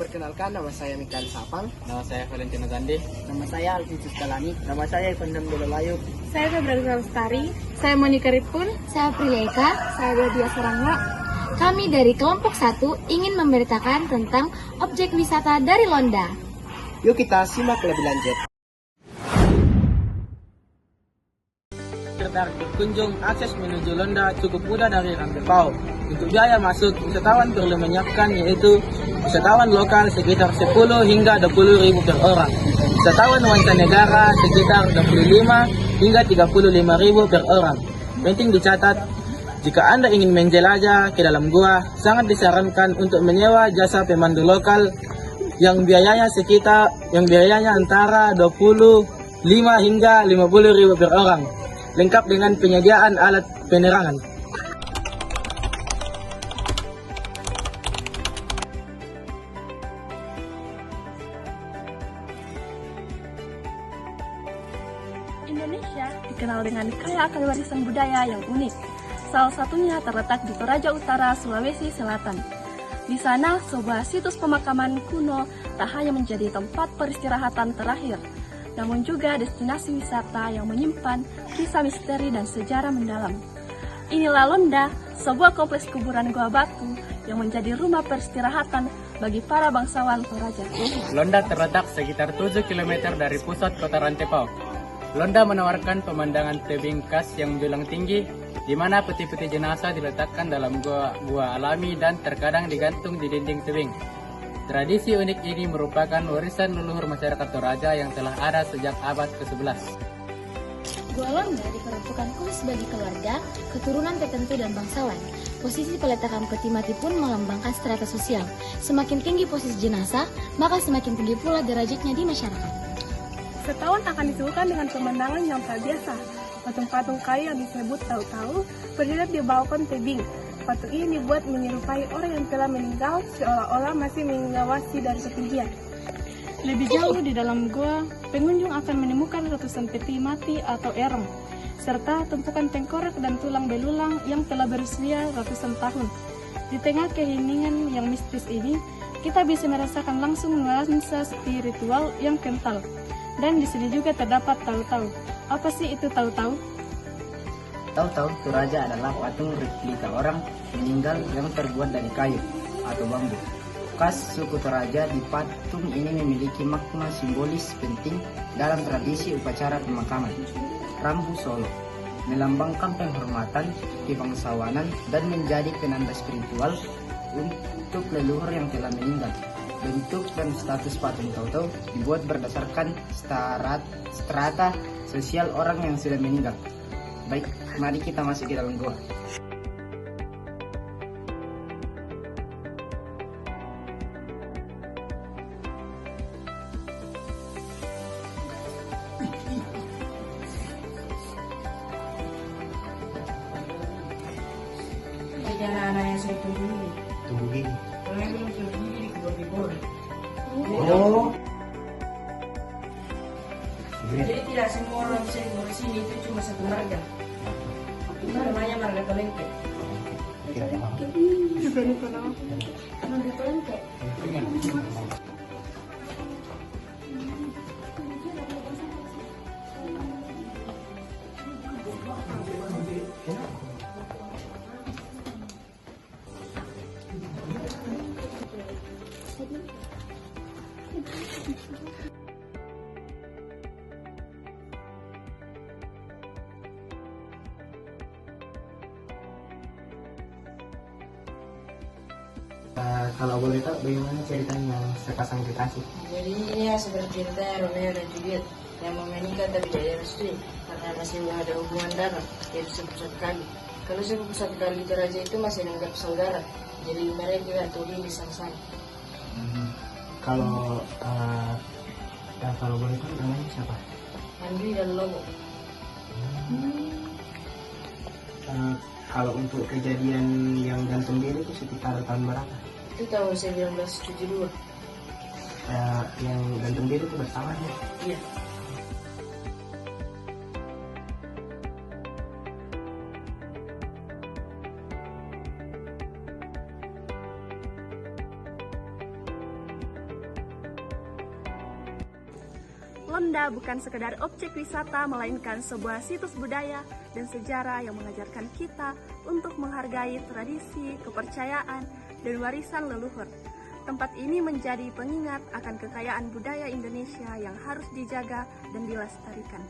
perkenalkan, nama saya Mikael Sapang. Nama saya Valentino Gandhi. Nama saya Alvinsus Kalani. Nama saya Ivandam Dololayuk. Saya Febriana Lestari. Saya Monika Ripun. Saya Prileka. Saya Dedia Sarangga. Kami dari kelompok 1 ingin memberitakan tentang objek wisata dari Londa. Yuk kita simak lebih lanjut. Tertarik berkunjung, akses menuju Londa cukup mudah dari Rantepao. Untuk biaya masuk, wisatawan perlu menyiapkan yaitu wisatawan lokal sekitar 10 hingga 20 ribu per orang. Wisatawan mancanegara sekitar 25 hingga 35 ribu per orang. Penting dicatat, jika Anda ingin menjelajah ke dalam gua, sangat disarankan untuk menyewa jasa pemandu lokal yang biayanya antara 25 hingga 50 ribu per orang, lengkap dengan penyediaan alat penerangan. Indonesia dikenal dengan kaya akan warisan budaya yang unik. Salah satunya terletak di Toraja Utara, Sulawesi Selatan. Di sana, sebuah situs pemakaman kuno tak hanya menjadi tempat peristirahatan terakhir, namun juga destinasi wisata yang menyimpan kisah misteri dan sejarah mendalam. Inilah Londa, sebuah kompleks kuburan gua batu yang menjadi rumah peristirahatan bagi para bangsawan Toraja. Londa terletak sekitar 7 km dari pusat kota Rantepao. Londa menawarkan pemandangan tebing khas yang menjulang tinggi, di mana peti-peti jenazah diletakkan dalam gua alami dan terkadang digantung di dinding tebing. Tradisi unik ini merupakan warisan leluhur masyarakat Toraja yang telah ada sejak abad ke-11. Gua Londa diperuntukkan khusus bagi keluarga, keturunan tertentu dan bangsawan. Posisi peletakan peti mati pun melambangkan strata sosial. Semakin tinggi posisi jenazah, maka semakin tinggi pula derajatnya di masyarakat. Setahun akan disuguhkan dengan pemandangan yang tak biasa. Patung-patung kayu yang disebut tahu-tahu berdiri di balkon tebing. Patung ini dibuat menyerupai orang yang telah meninggal, seolah-olah masih mengawasi dari ketinggian. Lebih jauh di dalam gua, pengunjung akan menemukan ratusan peti mati atau erem, serta tumpukan tengkorak dan tulang belulang yang telah berusia ratusan tahun. Di tengah keheningan yang mistis ini, kita bisa merasakan langsung nuansa spiritual yang kental. Dan di sini juga terdapat tahu-tahu. Apa sih itu tahu-tahu? Tahu-tahu Toraja adalah patung replika orang meninggal yang terbuat dari kayu atau bambu. Khas suku Toraja, di patung ini memiliki makna simbolis penting dalam tradisi upacara pemakaman. Rambu Solo melambangkan penghormatan, kebangsawanan, dan menjadi penanda spiritual untuk leluhur yang telah meninggal. Bentuk dan status patung tahu-tahu dibuat berdasarkan strata sosial orang yang sudah meninggal. Baik, mari kita masuk ke dalam gua. Jadi anak-anak yang saya tunggu ini. Tunggu gini. Kalau yang belum sudah gini di kebun-kebun. Oh. Jadi tidak semua orang bisa tinggal di sini, itu cuma satu marga. Itu namanya marga Pelengke. Kalau boleh tahu bagaimana ceritanya sepasang kekasih? Jadi ini ya seperti cerita Romeo dan Juliet yang mau menikah tapi tidak direstui karena masih belum ada hubungan darah, yaitu sepupu satu kali. Kalau sepupu satu kali di Toraja itu masih dianggap saudara, jadi mereka tuli sama-sama. Kalau boleh tahu namanya siapa? Andri dan Lobo. Kalau untuk kejadian yang gantung diri itu sekitar tahun berapa? Itu tahun 1972. Yang gantung diri itu bersalah ya? Iya. Londa bukan sekedar objek wisata, melainkan sebuah situs budaya dan sejarah yang mengajarkan kita untuk menghargai tradisi, kepercayaan, dan warisan leluhur. Tempat ini menjadi pengingat akan kekayaan budaya Indonesia yang harus dijaga dan dilestarikan.